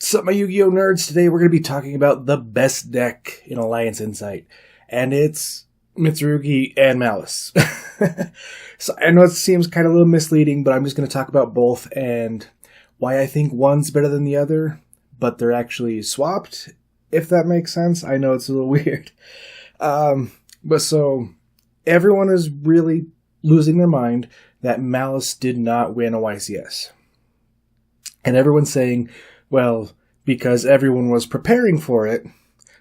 What's up, my Yu-Gi-Oh nerds? Today we're going to be talking about the best deck in Alliance Insight, and it's Mitsurugi and Malice. So I know it seems kind of a little misleading, but I'm just going to talk about both and why I think one's better than the other, but they're actually swapped, if that makes sense. I know it's a little weird. But so everyone is really losing their mind that Malice did not win a YCS. And everyone's saying, well, because everyone was preparing for it,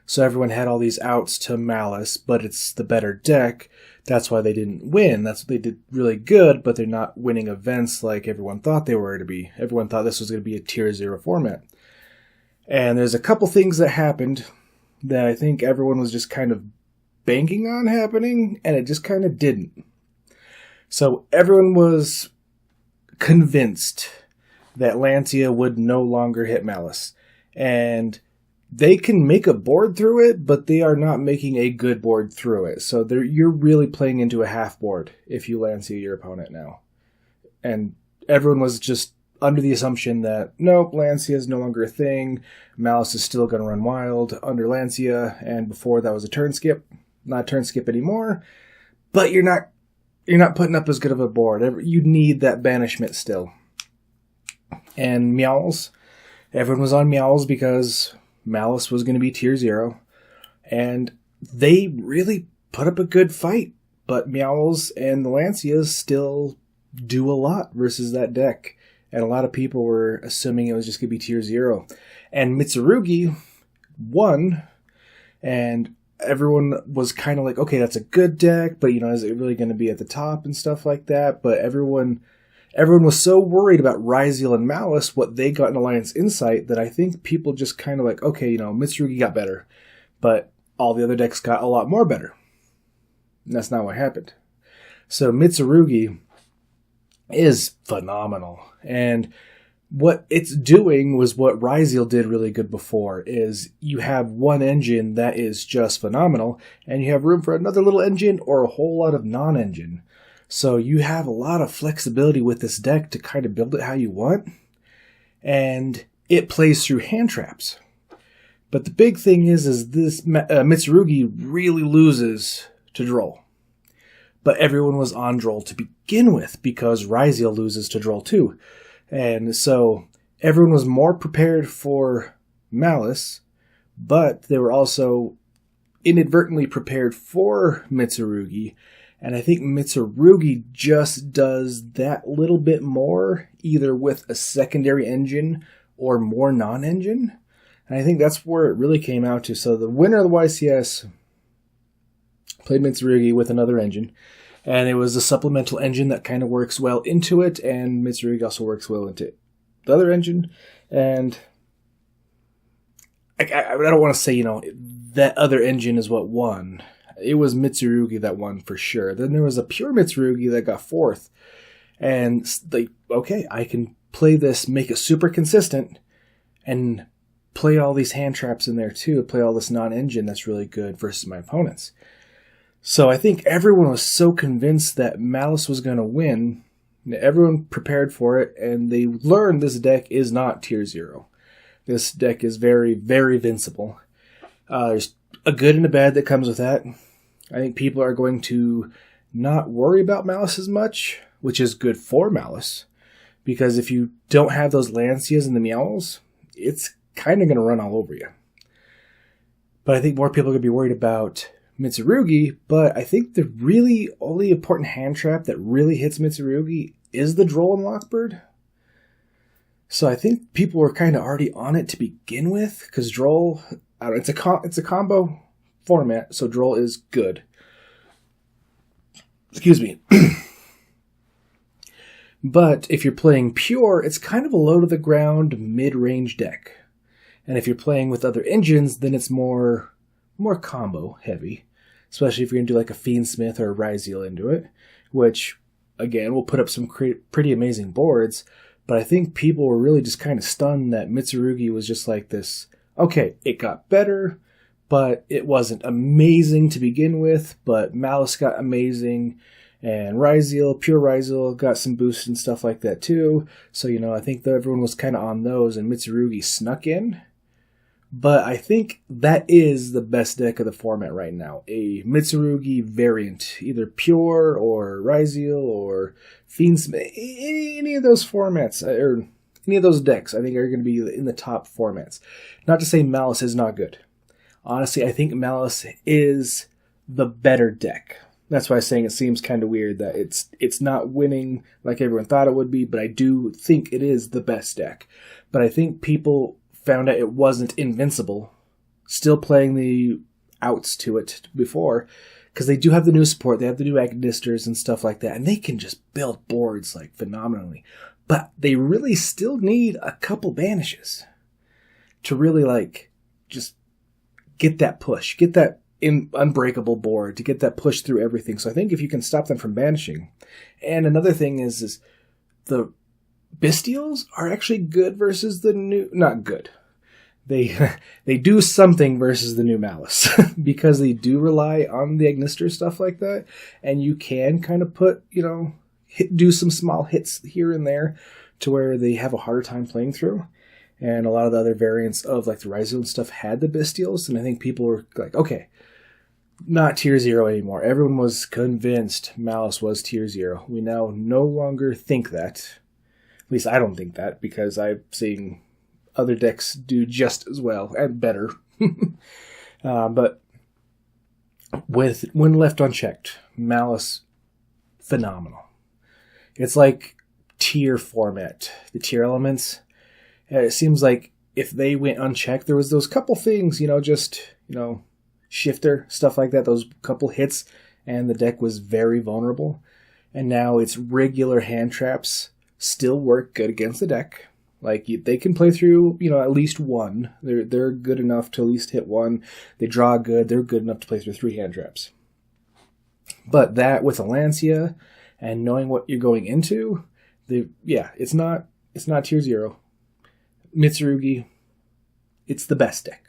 so everyone had all these outs to Malice, but it's the better deck, that's why they didn't win. That's what they did really good, but they're not winning events like everyone thought they were to be. Everyone thought this was going to be a tier 0 format. And there's a couple things that happened that I think everyone was just kind of banking on happening, and it just kind of didn't. So everyone was convinced that Lancia would no longer hit Malice. And they can make a board through it, but they are not making a good board through it. So you're really playing into a half board if you Lancia your opponent now. And everyone was just under the assumption that, nope, Lancia is no longer a thing. Malice is still going to run wild under Lancia. And before that was a turn skip. Not a turn skip anymore. But you're not putting up as good of a board. You need that banishment still. And Meowls, everyone was on Meowls because Malice was going to be tier 0. And they really put up a good fight. But Meowls and the Lancias still do a lot versus that deck. And a lot of people were assuming it was just going to be tier 0. And Mitsurugi won. And everyone was kind of like, okay, that's a good deck. But, is it really going to be at the top and stuff like that? But everyone was so worried about Ryziel and Malice, what they got in Alliance Insight, that I think people just kind of like, okay, Mitsurugi got better, but all the other decks got a lot more better. And that's not what happened. So Mitsurugi is phenomenal. And what it's doing was what Ryziel did really good before, is you have one engine that is just phenomenal, and you have room for another little engine or a whole lot of non-engine. So you have a lot of flexibility with this deck to kind of build it how you want. And it plays through hand traps. But the big thing is this Mitsurugi really loses to Droll. But everyone was on Droll to begin with because Ryziel loses to Droll too. And so everyone was more prepared for Malice, but they were also inadvertently prepared for Mitsurugi. And I think Mitsurugi just does that little bit more, either with a secondary engine or more non-engine. And I think that's where it really came out to. So the winner of the YCS played Mitsurugi with another engine. And it was a supplemental engine that kind of works well into it. And Mitsurugi also works well into the other engine. And I don't want to say, that other engine is what won. It was Mitsurugi that won for sure. Then there was a pure Mitsurugi that got 4th. And okay, I can play this, make it super consistent, and play all these hand traps in there too. Play all this non-engine that's really good versus my opponents. So I think everyone was so convinced that Malice was going to win. Everyone prepared for it, and they learned this deck is not tier 0. This deck is very, very vincible. There's a good and a bad that comes with that. I think people are going to not worry about Malice as much, which is good for Malice. Because if you don't have those Lancias and the Meowls, it's kind of going to run all over you. But I think more people are going to be worried about Mitsurugi, but I think the really only important hand trap that really hits Mitsurugi is the Droll and Lockbird. So I think people were kind of already on it to begin with, because Droll, it's a combo format, so Droll is good. Excuse me. But if you're playing pure, it's kind of a low-to-the-ground, mid-range deck. And if you're playing with other engines, then it's more combo-heavy. Especially if you're going to do like a Fiendsmith or a Ryziel into it. Which, again, will put up some pretty amazing boards. But I think people were really just kind of stunned that Mitsurugi was just like this, okay, it got better, but it wasn't amazing to begin with, but Malice got amazing, And Ryzeal, pure Ryzeal, got some boosts and stuff like that too. So, I think that everyone was kind of on those, and Mitsurugi snuck in. But I think that is the best deck of the format right now. A Mitsurugi variant, either pure or Ryzeal or Fiendsmith, any of those formats, or any of those decks, I think are going to be in the top formats. Not to say Malice is not good. Honestly, I think Malice is the better deck. That's why I'm saying it seems kind of weird that it's not winning like everyone thought it would be, but I do think it is the best deck. But I think people found out it wasn't invincible, still playing the outs to it before, because they do have the new support, they have the new Agnisters and stuff like that, and they can just build boards like phenomenally. But they really still need a couple banishes to really like just get that push, get that unbreakable board, to get that push through everything. So I think if you can stop them from banishing. And another thing is the Bystials are actually good versus the new... Not good. They do something versus the new Malice because they do rely on the Agnister stuff like that, and you can kind of put, do some small hits here and there to where they have a harder time playing through. And a lot of the other variants of like the Ryzeal and stuff had the Bystials, and I think people were like, okay, not tier 0 anymore. Everyone was convinced Malice was tier 0. We now no longer think that. At least I don't think that, because I'm seeing other decks do just as well and better. But when left unchecked, Malice, phenomenal. It's like tier format. The tier elements, it seems like if they went unchecked, there was those couple things, shifter, stuff like that, those couple hits, and the deck was very vulnerable. And now it's regular hand traps still work good against the deck. Like, they can play through, at least one. They're good enough to at least hit one. They draw good. They're good enough to play through 3 hand traps. But that with a Lancia and knowing what you're going into, it's not tier 0. Mitsurugi, it's the best deck.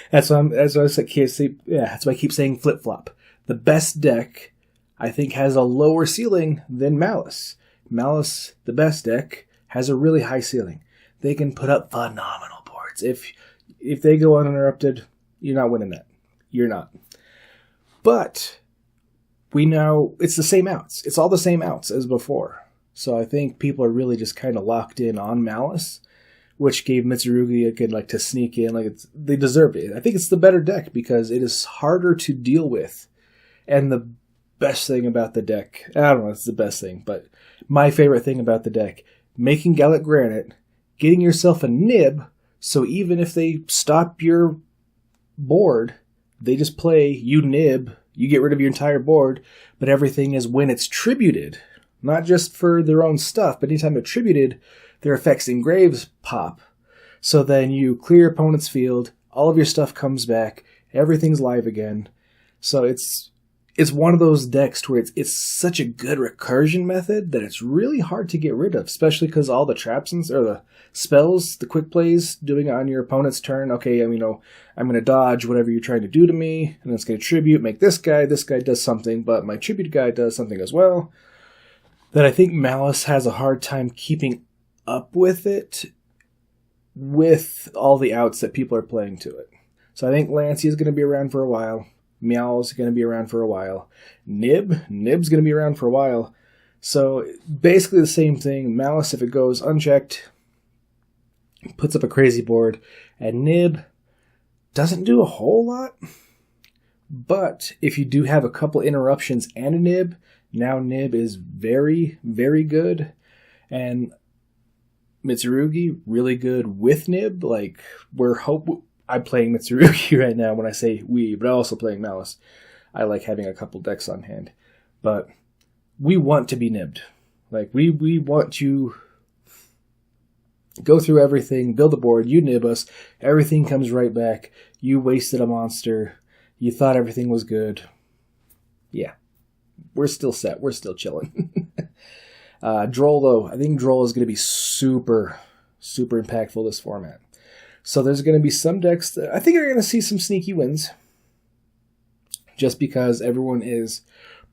That's why I keep saying flip-flop. The best deck, I think, has a lower ceiling than Malice. Malice, the best deck, has a really high ceiling. They can put up phenomenal boards. If they go uninterrupted, you're not winning that. You're not. But it's the same outs. It's all the same outs as before. So I think people are really just kind of locked in on Malice, which gave Mitsurugi to sneak in. They deserve it. I think it's the better deck because it is harder to deal with. And the best thing about the deck, I don't know if it's the best thing, but my favorite thing about the deck, making Gallic Granite, getting yourself a nib, so even if they stop your board, they just play, you nib, you get rid of your entire board, but everything is when it's tributed, not just for their own stuff, but anytime they're tributed, their effects and graves pop. So then you clear your opponent's field, all of your stuff comes back, everything's live again. So it's one of those decks to where it's such a good recursion method that it's really hard to get rid of, especially because all the traps or the spells, the quick plays, doing it on your opponent's turn. Okay, I'm going to dodge whatever you're trying to do to me, and it's going to tribute, make this guy does something, but my tribute guy does something as well. That I think Malice has a hard time keeping up with it, with all the outs that people are playing to it. So I think Lancia is going to be around for a while. Meow's going to be around for a while. Nib's going to be around for a while. So basically the same thing. Malice, if it goes unchecked, puts up a crazy board, and Nib doesn't do a whole lot. But if you do have a couple interruptions and a Nib, now Nib is very, very good. And Mitsurugi, really good with Nib. I'm playing Mitsurugi right now when I say we, but I'm also playing Malice. I like having a couple decks on hand. But we want to be nibbed. We want to go through everything, build a board, you nib us, everything comes right back. You wasted a monster. You thought everything was good. Yeah. We're still set. We're still chilling. Droll, though. I think Droll is going to be super, super impactful this format. So there's going to be some decks that I think are going to see some sneaky wins. Just because everyone is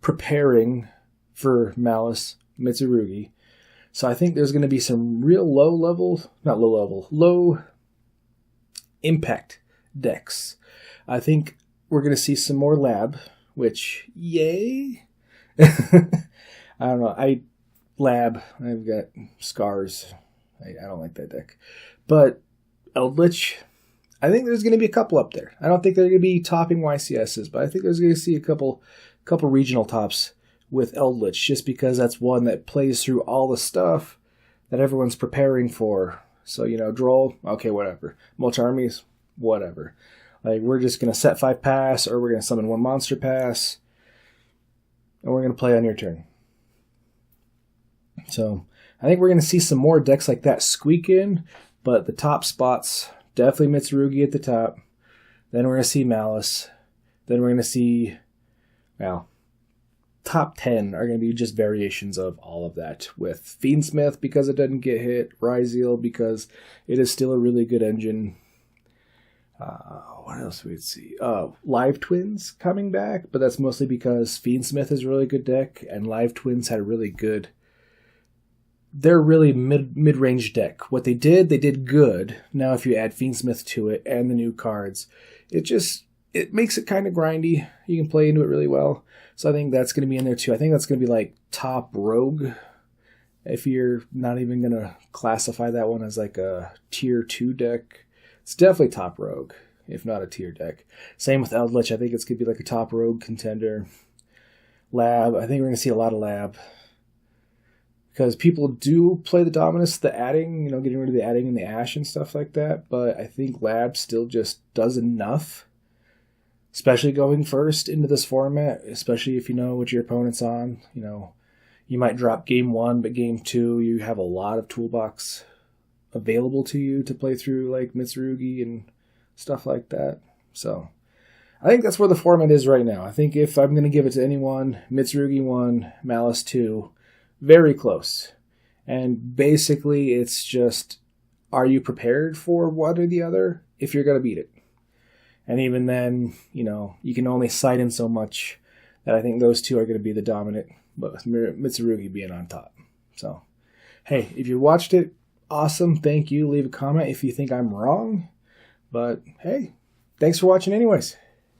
preparing for Malice Mitsurugi. So I think there's going to be some real low impact decks. I think we're going to see some more lab, which, yay. I don't know. I've got scars. I don't like that deck. But Eldritch, I think there's going to be a couple up there. I don't think they're going to be topping YCSs, but I think there's going to see a couple regional tops with Eldritch, just because that's one that plays through all the stuff that everyone's preparing for. So, Droll, okay, whatever. Mulch armies, whatever. Like, we're just going to set 5 pass, or we're going to summon 1 monster pass, and we're going to play on your turn. So, I think we're going to see some more decks like that squeak in, but the top spots, definitely Mitsurugi at the top. Then we're going to see Malice. Then we're going to see, top 10 are going to be just variations of all of that, with Fiendsmith because it doesn't get hit, Ryzeal because it is still a really good engine. What else we'd see? Live Twins coming back, but that's mostly because Fiendsmith is a really good deck, and Live Twins had a really good... They're really mid-range deck. What they did good. Now if you add Fiendsmith to it and the new cards, it makes it kind of grindy. You can play into it really well. So I think that's going to be in there too. I think that's going to be like top rogue, if you're not even going to classify that one as like a tier 2 deck. It's definitely top rogue, if not a tier deck. Same with Eldritch. I think it's going to be like a top rogue contender. Lab. I think we're going to see a lot of lab. Because people do play the Dominus, the adding, getting rid of the adding and the ash and stuff like that. But I think lab still just does enough. Especially going first into this format. Especially if you know what your opponent's on. You might drop game 1, but game 2, you have a lot of toolbox available to you to play through, like Mitsurugi and stuff like that. So, I think that's where the format is right now. I think if I'm going to give it to anyone, Mitsurugi 1, Malice 2, very close. And basically, it's just, are you prepared for one or the other if you're going to beat it? And even then, you can only sight in so much that I think those two are going to be the dominant, but with Mitsurugi being on top. So, hey, if you watched it, awesome. Thank you. Leave a comment if you think I'm wrong. But, hey, thanks for watching anyways.